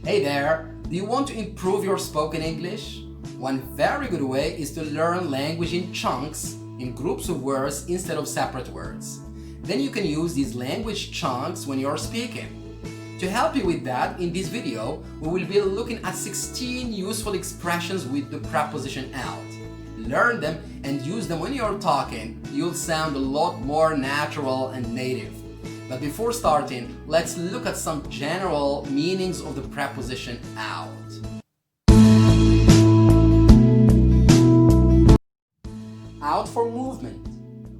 Hey there! Do you want to improve your spoken English? One very good way is to learn language in chunks, in groups of words instead of separate words. Then you can use these language chunks when you're speaking. To help you with that, in this video, we will be looking at 16 useful expressions with the preposition out. Learn them and use them when you're talking. You'll sound a lot more natural and native. But before starting, let's look at some general meanings of the preposition out. Out for movement.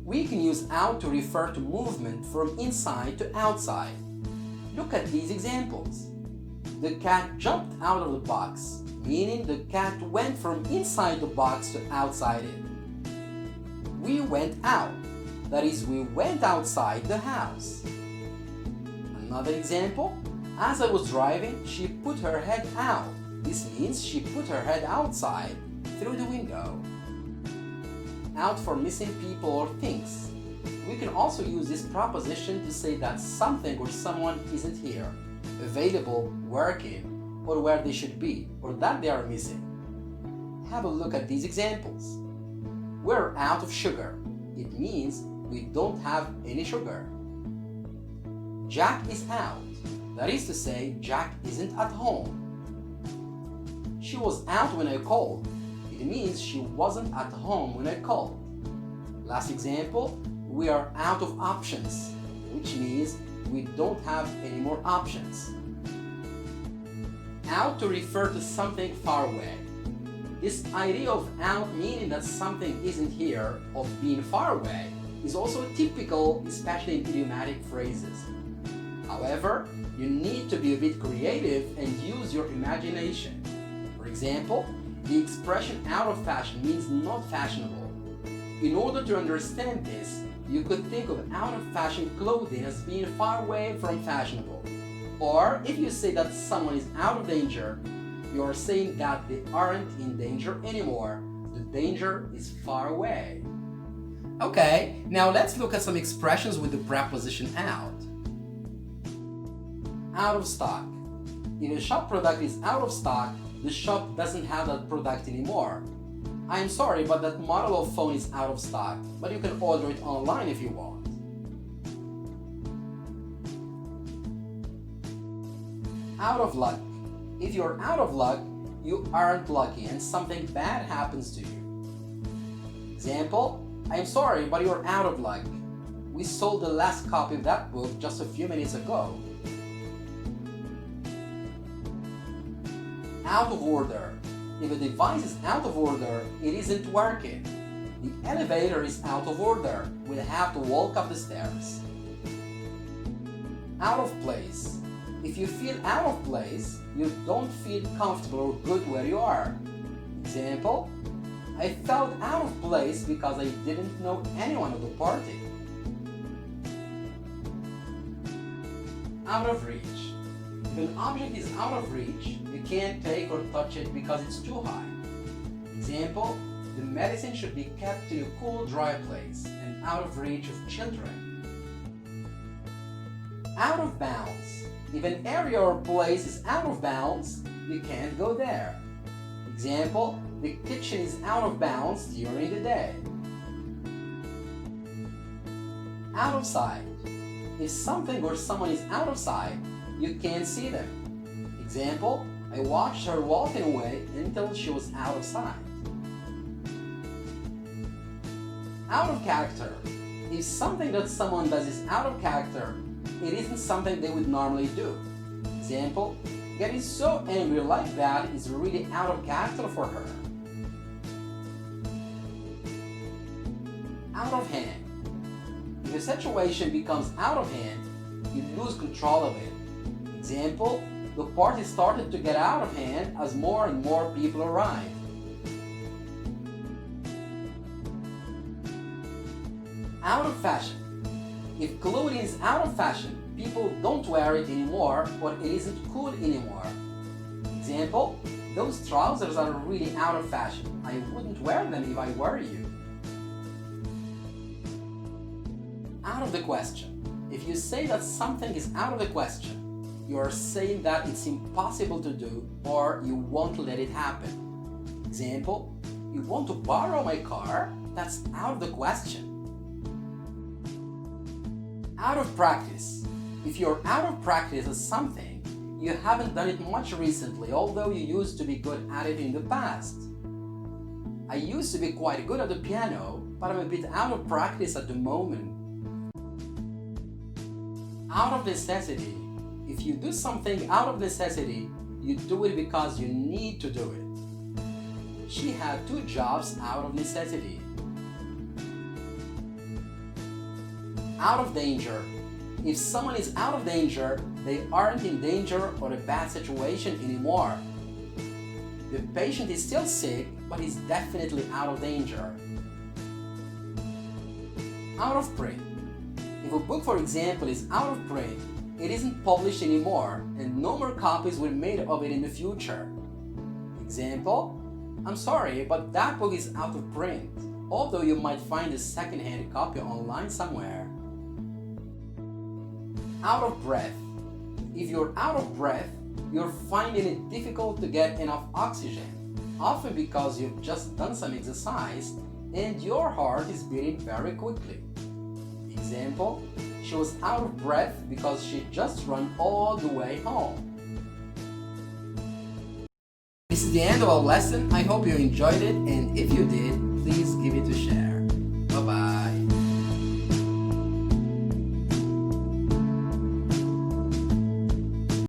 We can use out to refer to movement from inside to outside. Look at these examples. The cat jumped out of the box, meaning the cat went from inside the box to outside it. We went out, that is, we went outside the house. Another example, as I was driving, she put her head out. This means she put her head outside, through the window. Out for missing people or things. We can also use this preposition to say that something or someone isn't here, available, working, or where they should be, or that they are missing. Have a look at these examples. We're out of sugar. It means we don't have any sugar. Jack is out. That is to say, Jack isn't at home. She was out when I called. It means she wasn't at home when I called. Last example, we are out of options, which means we don't have any more options. Out to refer to something far away. This idea of out meaning that something isn't here, of being far away, is also typical, especially in idiomatic phrases. However, you need to be a bit creative and use your imagination. For example, the expression out of fashion means not fashionable. In order to understand this, you could think of out of fashion clothing as being far away from fashionable. Or if you say that someone is out of danger, you are saying that they aren't in danger anymore. The danger is far away. Okay, now let's look at some expressions with the preposition out. Out of stock. If a shop product is out of stock, the shop doesn't have that product anymore. I'm sorry, but that model of phone is out of stock, but you can order it online if you want. Out of luck. If you're out of luck, you aren't lucky and something bad happens to you. Example, I'm sorry, but you're out of luck. We sold the last copy of that book just a few minutes ago. Out of order. If a device is out of order, it isn't working. The elevator is out of order. We'll have to walk up the stairs. Out of place. If you feel out of place, you don't feel comfortable or good where you are. Example, I felt out of place because I didn't know anyone at the party. Out of reach. If an object is out of reach, you can't take or touch it because it's too high. Example, the medicine should be kept in a cool, dry place and out of reach of children. Out of bounds. If an area or place is out of bounds, you can't go there. Example, the kitchen is out of bounds during the day. Out of sight. If something or someone is out of sight, you can't see them. Example, I watched her walking away until she was out of sight. Out of character. If something that someone does is out of character, it isn't something they would normally do. Example, getting so angry like that is really out of character for her. Out of hand. If a situation becomes out of hand, you lose control of it. Example, the party started to get out of hand as more and more people arrived. Out of fashion. If clothing is out of fashion, people don't wear it anymore or it isn't cool anymore. Example, those trousers are really out of fashion. I wouldn't wear them if I were you. Out of the question. If you say that something is out of the question, you are saying that it's impossible to do or you won't let it happen. Example, you want to borrow my car? That's out of the question. Out of practice. If you're out of practice at something, you haven't done it much recently, although you used to be good at it in the past. I used to be quite good at the piano, but I'm a bit out of practice at the moment. Out of necessity. If you do something out of necessity, you do it because you need to do it. She had 2 jobs out of necessity. Out of danger. If someone is out of danger, they aren't in danger or a bad situation anymore. The patient is still sick, but is definitely out of danger. Out of print. If a book, for example, is out of print, it isn't published anymore and no more copies were made of it in the future. Example, I'm sorry, but that book is out of print, although you might find a second-hand copy online somewhere. Out of breath. If you're out of breath, you're finding it difficult to get enough oxygen, often because you've just done some exercise and your heart is beating very quickly. Example, she was out of breath because she just ran all the way home. This is the end of our lesson. I hope you enjoyed it, and if you did, please give it a share.